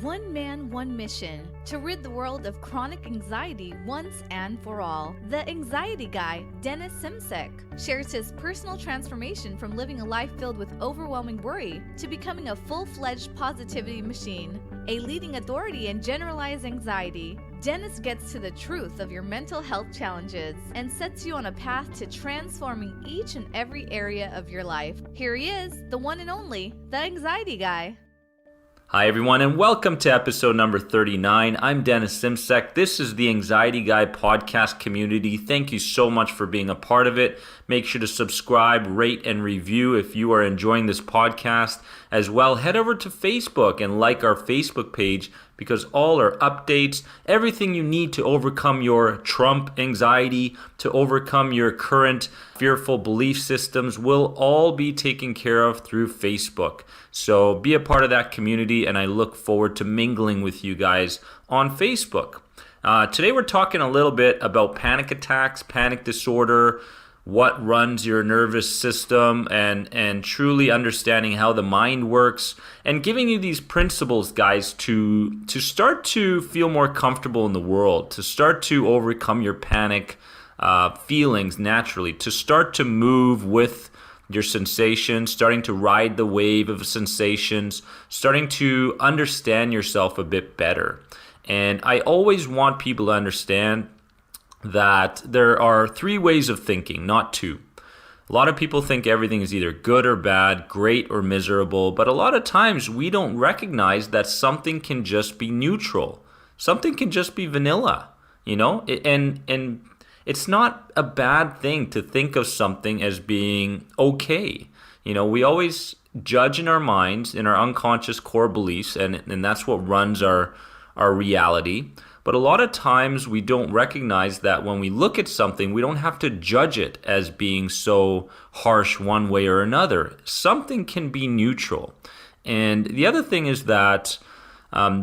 One man, one mission, to rid the world of chronic anxiety once and for all. The Anxiety Guy, Dennis Simsek, shares his personal transformation from living a life filled with overwhelming worry to becoming a full-fledged positivity machine, a leading authority in generalized anxiety. Dennis gets to the truth of your mental health challenges and sets you on a path to transforming each and every area of your life. Here he is, the one and only, the Anxiety Guy. Hi everyone, and welcome to episode number 39. I'm Dennis Simsek. This is the Anxiety Guy podcast community. Thank you so much for being a part of it. Make sure to subscribe, rate, and review if you are enjoying this podcast. As well, head over to Facebook and like our Facebook page because all our updates, everything you need to overcome your Trump anxiety, to overcome your current fearful belief systems will all be taken care of through Facebook. So be a part of that community, and I look forward to mingling with you guys on Facebook. Today we're talking a little bit about panic attacks, panic disorder, what runs your nervous system, and truly understanding how the mind works, and giving you these principles, guys, to start to feel more comfortable in the world, to start to overcome your panic feelings naturally, to start to move with your sensations, starting to ride the wave of sensations, starting to understand yourself a bit better. And I always want people to understand that there are three ways of thinking, not two. A lot of people think everything is either good or bad, great or miserable, but a lot of times we don't recognize that something can just be neutral. Something can just be vanilla, and it's not a bad thing to think of something as being okay. We always judge in our minds, in our unconscious core beliefs, and that's what runs our reality. But a lot of times we don't recognize that when we look at something, we don't have to judge it as being so harsh one way or another. Something can be neutral. And the other thing is that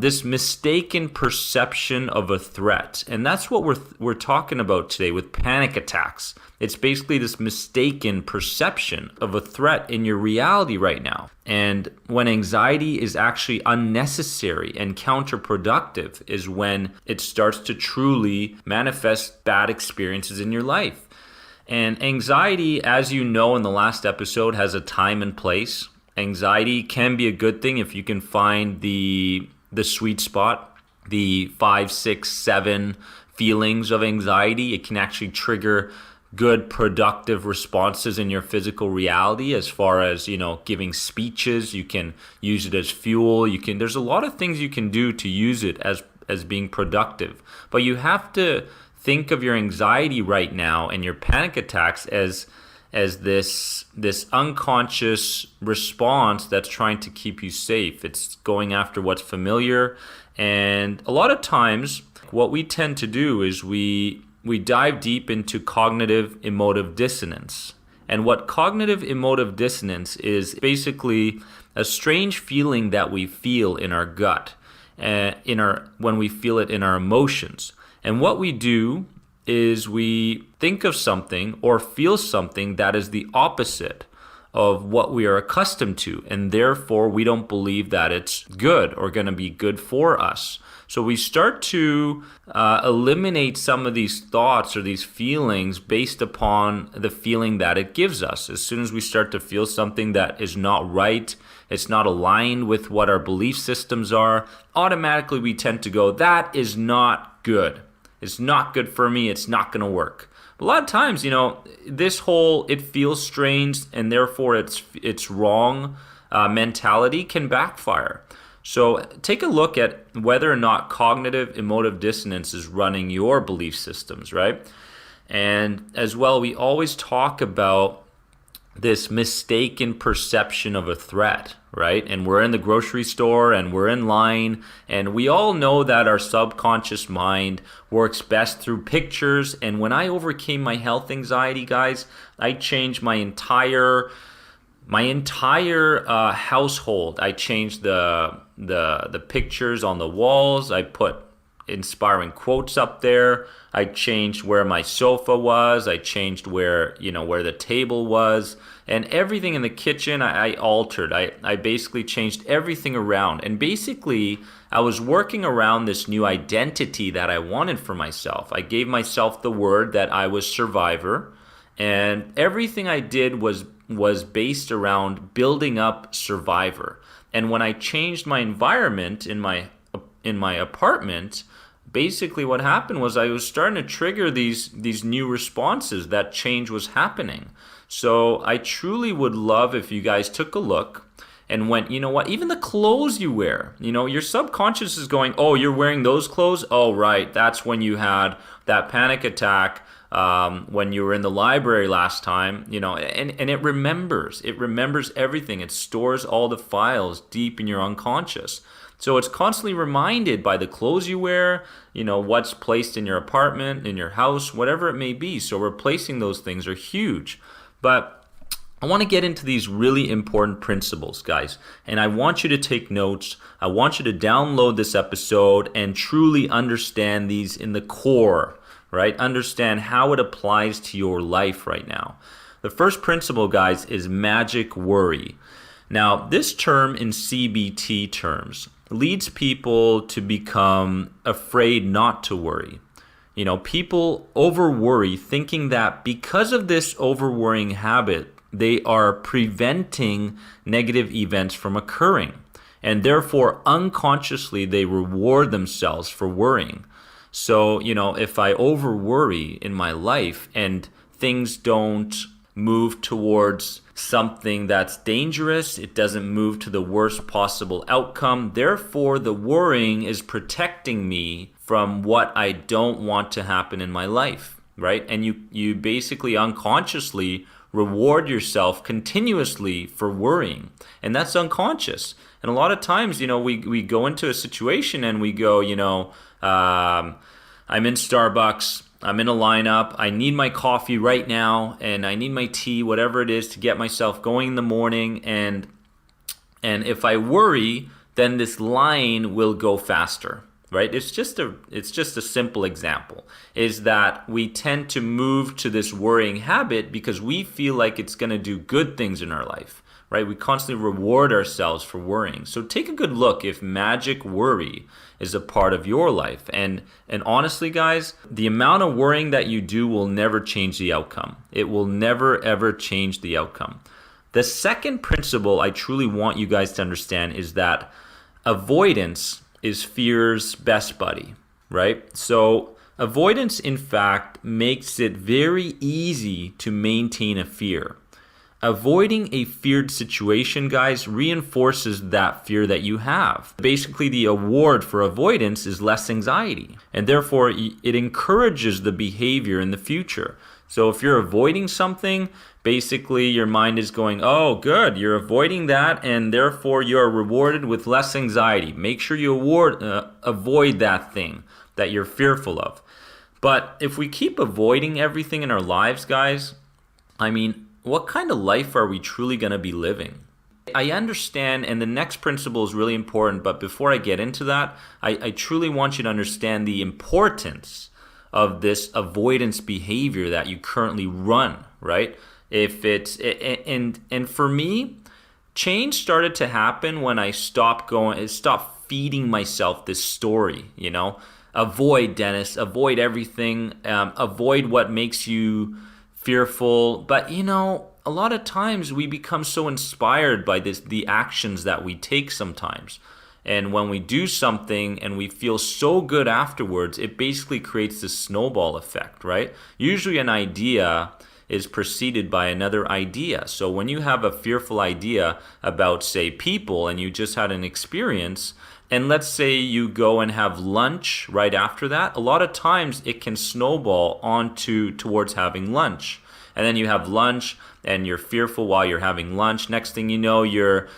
this mistaken perception of a threat, and that's what we're talking about today with panic attacks. It's basically this mistaken perception of a threat in your reality right now. And when anxiety is actually unnecessary and counterproductive is when it starts to truly manifest bad experiences in your life. And anxiety, as you know in the last episode, has a time and place. Anxiety can be a good thing if you can find the sweet spot, the 5, 6, 7 feelings of anxiety. It can actually trigger good, productive responses in your physical reality as far as, giving speeches. You can use it as fuel. There's a lot of things you can do to use it as being productive. But you have to think of your anxiety right now and your panic attacks as this unconscious response that's trying to keep you safe. It's going after what's familiar. And a lot of times what we tend to do is we dive deep into cognitive emotive dissonance. And what cognitive emotive dissonance is basically a strange feeling that we feel in our gut, when we feel it in our emotions. And what we do is we think of something or feel something that is the opposite of what we are accustomed to, and therefore we don't believe that it's good or going to be good for us. So we start to eliminate some of these thoughts or these feelings based upon the feeling that it gives us. As soon as we start to feel something that is not right, it's not aligned with what our belief systems are, automatically we tend to go, that is not good. It's not good for me. It's not going to work. But a lot of times, this whole it feels strange and therefore it's wrong mentality can backfire. So take a look at whether or not cognitive emotive dissonance is running your belief systems, right? And as well, we always talk about this mistaken perception of a threat, right? And we're in the grocery store and we're in line, and we all know that our subconscious mind works best through pictures. And when I overcame my health anxiety, guys, I changed my entire household. I changed the pictures on the walls. I put inspiring quotes up there. I changed where my sofa was. I changed where the table was, and everything in the kitchen I altered. I basically changed everything around, and basically I was working around this new identity that I wanted for myself. I gave myself the word that I was survivor, and everything I did was based around building up survivor. And when I changed my environment in my apartment, basically what happened was I was starting to trigger these new responses. That change was happening. So I truly would love if you guys took a look and went, you know what, even the clothes you wear, your subconscious is going, oh, you're wearing those clothes? Oh, right, that's when you had that panic attack when you were in the library last time, and it remembers everything. It stores all the files deep in your unconscious. So it's constantly reminded by the clothes you wear, what's placed in your apartment, in your house, whatever it may be. So replacing those things are huge. But I want to get into these really important principles, guys. And I want you to take notes. I want you to download this episode and truly understand these in the core, right? Understand how it applies to your life right now. The first principle, guys, is magic worry. Now, this term in CBT terms leads people to become afraid not to worry. People over worry, thinking that because of this over worrying habit, they are preventing negative events from occurring. And therefore, unconsciously, they reward themselves for worrying. So, if I over worry in my life and things don't move towards something that's dangerous, it doesn't move to the worst possible outcome. Therefore, the worrying is protecting me from what I don't want to happen in my life, right? And you basically unconsciously reward yourself continuously for worrying. And that's unconscious. And a lot of times, we go into a situation and we go, I'm in Starbucks, I'm in a lineup, I need my coffee right now, and I need my tea, whatever it is, to get myself going in the morning. And if I worry, then this line will go faster, right? It's just a simple example, is that we tend to move to this worrying habit because we feel like it's going to do good things in our life, right? We constantly reward ourselves for worrying. So take a good look if magic worry is a part of your life. And honestly, guys, the amount of worrying that you do will never change the outcome. It will never, ever change the outcome. The second principle I truly want you guys to understand is that avoidance is fear's best buddy, right? So avoidance, in fact, makes it very easy to maintain a fear. Avoiding a feared situation, guys, reinforces that fear that you have. Basically, the award for avoidance is less anxiety, and therefore it encourages the behavior in the future. So if you're avoiding something, basically your mind is going, oh, good, you're avoiding that, and therefore you are rewarded with less anxiety. Make sure you avoid that thing that you're fearful of. But if we keep avoiding everything in our lives, guys, what kind of life are we truly going to be living? I understand, and the next principle is really important, but before I get into that, I truly want you to understand the importance of this avoidance behavior that you currently run, right? If it's, and for me, change started to happen when I stopped feeding myself this story, Avoid, Dennis, avoid everything, avoid what makes you fearful. But a lot of times we become so inspired by the actions that we take sometimes. And when we do something and we feel so good afterwards, it basically creates this snowball effect, right? Usually an idea is preceded by another idea. So when you have a fearful idea about, say, people, and you just had an experience, and let's say you go and have lunch right after that, a lot of times it can snowball towards having lunch. And then you have lunch and you're fearful while you're having lunch. Next thing you know, you're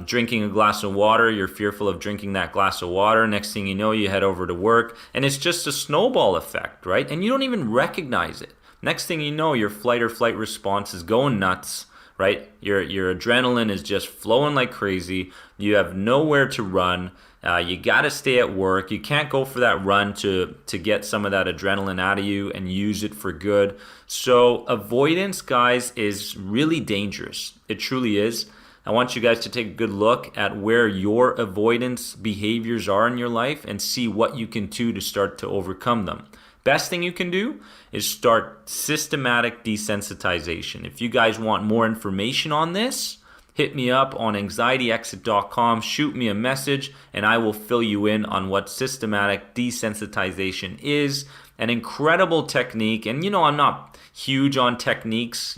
drinking a glass of water. You're fearful of drinking that glass of water. Next thing you know, you head over to work. And it's just a snowball effect, right? And you don't even recognize it. Next thing you know, your flight or flight response is going nuts, right? Your adrenaline is just flowing like crazy. You have nowhere to run. You got to stay at work. You can't go for that run to get some of that adrenaline out of you and use it for good. So avoidance, guys, is really dangerous. It truly is. I want you guys to take a good look at where your avoidance behaviors are in your life and see what you can do to start to overcome them. Best thing you can do is start systematic desensitization. If you guys want more information on this, hit me up on anxietyexit.com, shoot me a message, and I will fill you in on what systematic desensitization is. An incredible technique, and I'm not huge on techniques.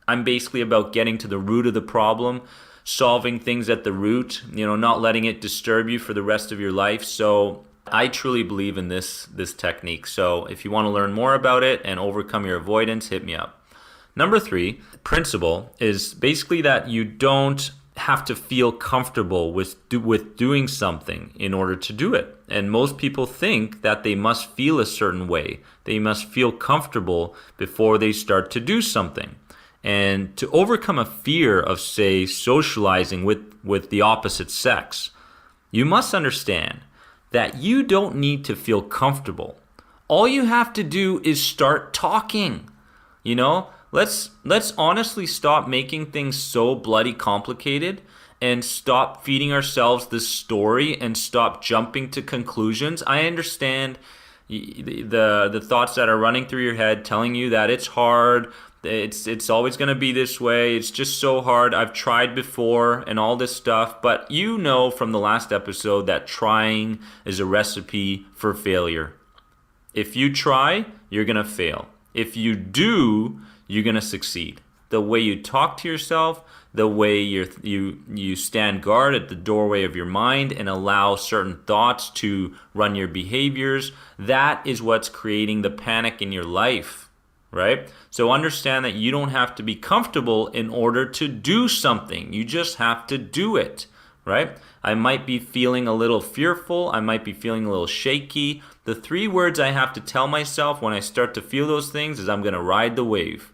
I'm basically about getting to the root of the problem, solving things at the root. Not letting it disturb you for the rest of your life. So I truly believe in this technique. So if you want to learn more about it and overcome your avoidance, hit me up. Number 3 principle is basically that you don't have to feel comfortable with doing something in order to do it. And most people think that they must feel a certain way. They must feel comfortable before they start to do something. And to overcome a fear of, say, socializing with the opposite sex, you must understand that you don't need to feel comfortable. All you have to do is start talking. Let's honestly stop making things so bloody complicated and stop feeding ourselves this story and stop jumping to conclusions. I understand the thoughts that are running through your head telling you that it's hard, it's always going to be this way, it's just so hard, I've tried before and all this stuff. But from the last episode that trying is a recipe for failure. If you try, you're going to fail. If you do, you're going to succeed. The way you talk to yourself, the way you stand guard at the doorway of your mind and allow certain thoughts to run your behaviors, that is what's creating the panic in your life, right? So understand that you don't have to be comfortable in order to do something. You just have to do it, right? I might be feeling a little fearful. I might be feeling a little shaky. The 3 words I have to tell myself when I start to feel those things is I'm going to ride the wave.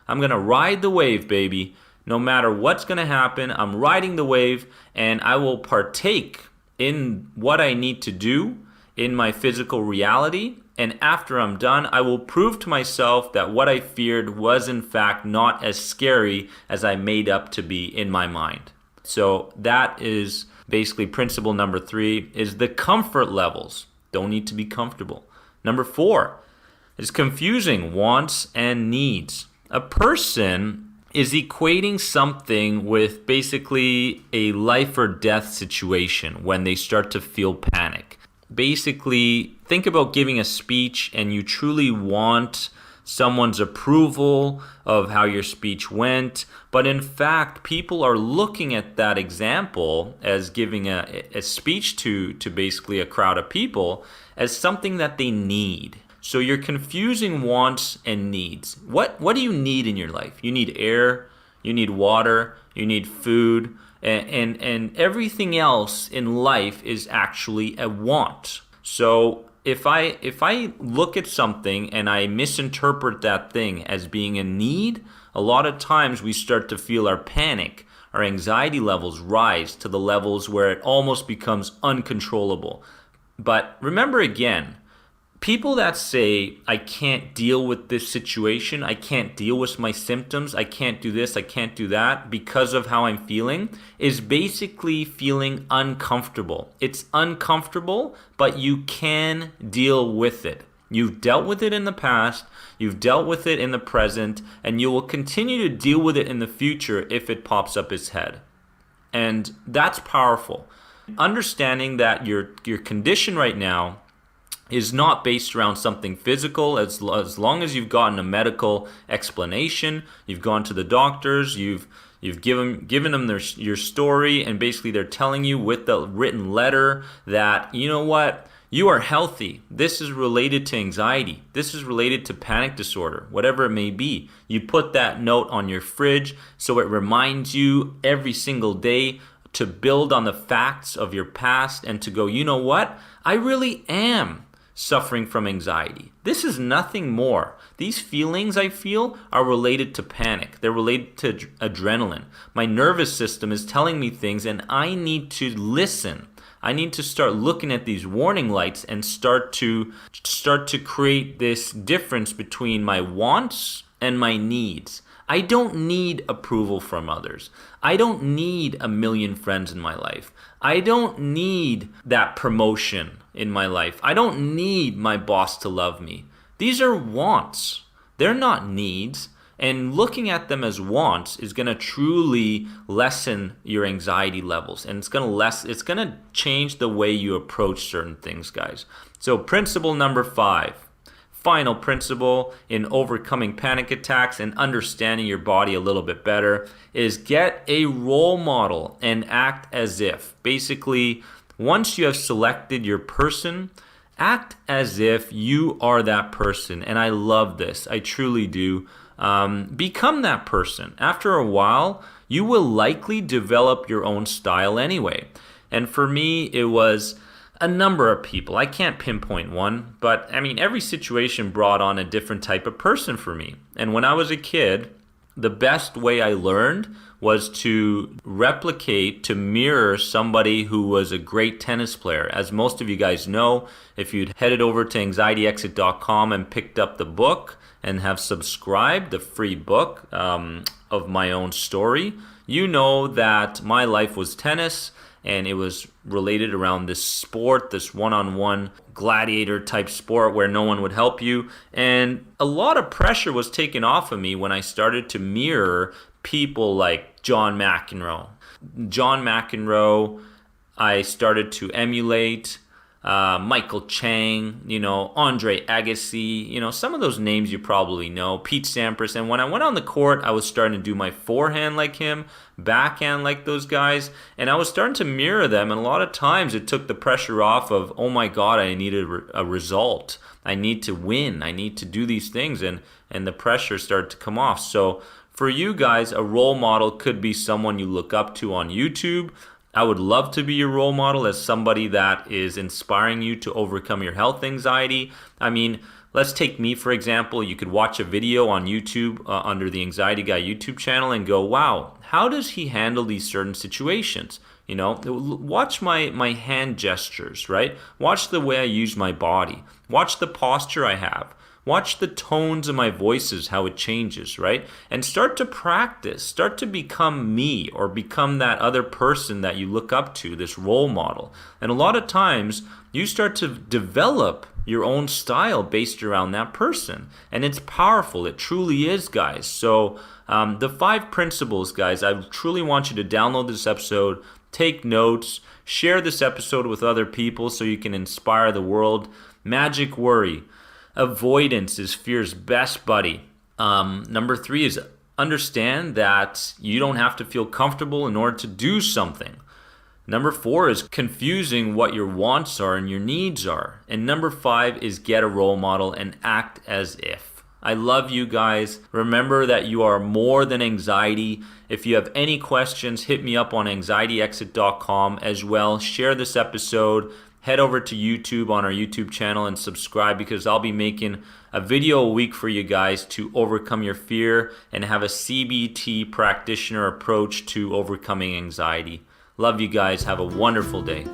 I'm going to ride the wave, baby. No matter what's going to happen, I'm riding the wave, and I will partake in what I need to do in my physical reality. And after I'm done, I will prove to myself that what I feared was in fact not as scary as I made up to be in my mind. So that is basically principle number 3, is the comfort levels. Don't need to be comfortable. Number 4 is confusing wants and needs. A person is equating something with basically a life or death situation when they start to feel panic. Basically, think about giving a speech and you truly want someone's approval of how your speech went. But in fact, people are looking at that example as giving a speech to basically a crowd of people as something that they need. So you're confusing wants and needs. What do you need in your life? You need air, you need water, you need food, and everything else in life is actually a want. So if I look at something and I misinterpret that thing as being a need, a lot of times we start to feel our panic, our anxiety levels rise to the levels where it almost becomes uncontrollable. But remember again, people that say, I can't deal with this situation, I can't deal with my symptoms, I can't do this, I can't do that because of how I'm feeling, is basically feeling uncomfortable. It's uncomfortable, but you can deal with it. You've dealt with it in the past, you've dealt with it in the present, and you will continue to deal with it in the future if it pops up its head. And that's powerful. Understanding that your condition right now is not based around something physical. As long as you've gotten a medical explanation, you've gone to the doctors, you've given them your story, and basically they're telling you with the written letter that, you know what, you are healthy. This is related to anxiety. This is related to panic disorder, whatever it may be. You put that note on your fridge so it reminds you every single day to build on the facts of your past and to go, you know what, I really am suffering from anxiety. This is nothing more. These feelings I feel are related to panic. They're related to adrenaline. My nervous system is telling me things and I need to listen. I need to start looking at these warning lights and start to create this difference between my wants and my needs. I don't need approval from others. I don't need a million friends in my life. I don't need that promotion in my life. I don't need my boss to love me. These are wants. They're not needs. And looking at them as wants is going to truly lessen your anxiety levels. And it's going to change the way you approach certain things, guys. So principle number 5. Final principle in overcoming panic attacks and understanding your body a little bit better is get a role model and act as if. Basically, once you have selected your person, act as if you are that person. And I love this. I truly do. Become that person. After a while, you will likely develop your own style anyway. And for me, it was a number of people. I can't pinpoint one, but I mean, every situation brought on a different type of person for me. And when I was a kid, the best way I learned was to replicate, to mirror somebody who was a great tennis player. As most of you guys know, if you'd headed over to anxietyexit.com and picked up the book and have subscribed, the free book of my own story, you know that my life was tennis. And it was related around this sport, this one-on-one gladiator type sport where no one would help you. And a lot of pressure was taken off of me when I started to mirror people like John McEnroe. I started to emulate. Michael Chang, Andre Agassi, some of those names you probably know, Pete Sampras. And when I went on the court, I was starting to do my forehand like him, backhand like those guys, and I was starting to mirror them. And a lot of times it took the pressure off of, oh my God, I need a result. I need to win. I need to do these things. And the pressure started to come off. So for you guys, a role model could be someone you look up to on YouTube. I would love to be your role model as somebody that is inspiring you to overcome your health anxiety. I mean, let's take me, for example. You could watch a video on YouTube under the Anxiety Guy YouTube channel and go, wow, how does he handle these certain situations? Watch my hand gestures, right? Watch the way I use my body. Watch the posture I have. Watch the tones of my voices, how it changes, right? And start to practice. Start to become me or become that other person that you look up to, this role model. And a lot of times, you start to develop your own style based around that person. And it's powerful. It truly is, guys. So the 5 principles, guys, I truly want you to download this episode, take notes, share this episode with other people so you can inspire the world. Magic worry. Avoidance is fear's best buddy. Number 3 is understand that you don't have to feel comfortable in order to do something. Number 4 is confusing what your wants are and your needs are. And number 5 is get a role model and act as if. I love you guys. Remember that you are more than anxiety. If you have any questions, hit me up on anxietyexit.com as well. Share this episode. Head over to YouTube on our YouTube channel and subscribe because I'll be making a video a week for you guys to overcome your fear and have a CBT practitioner approach to overcoming anxiety. Love you guys. Have a wonderful day.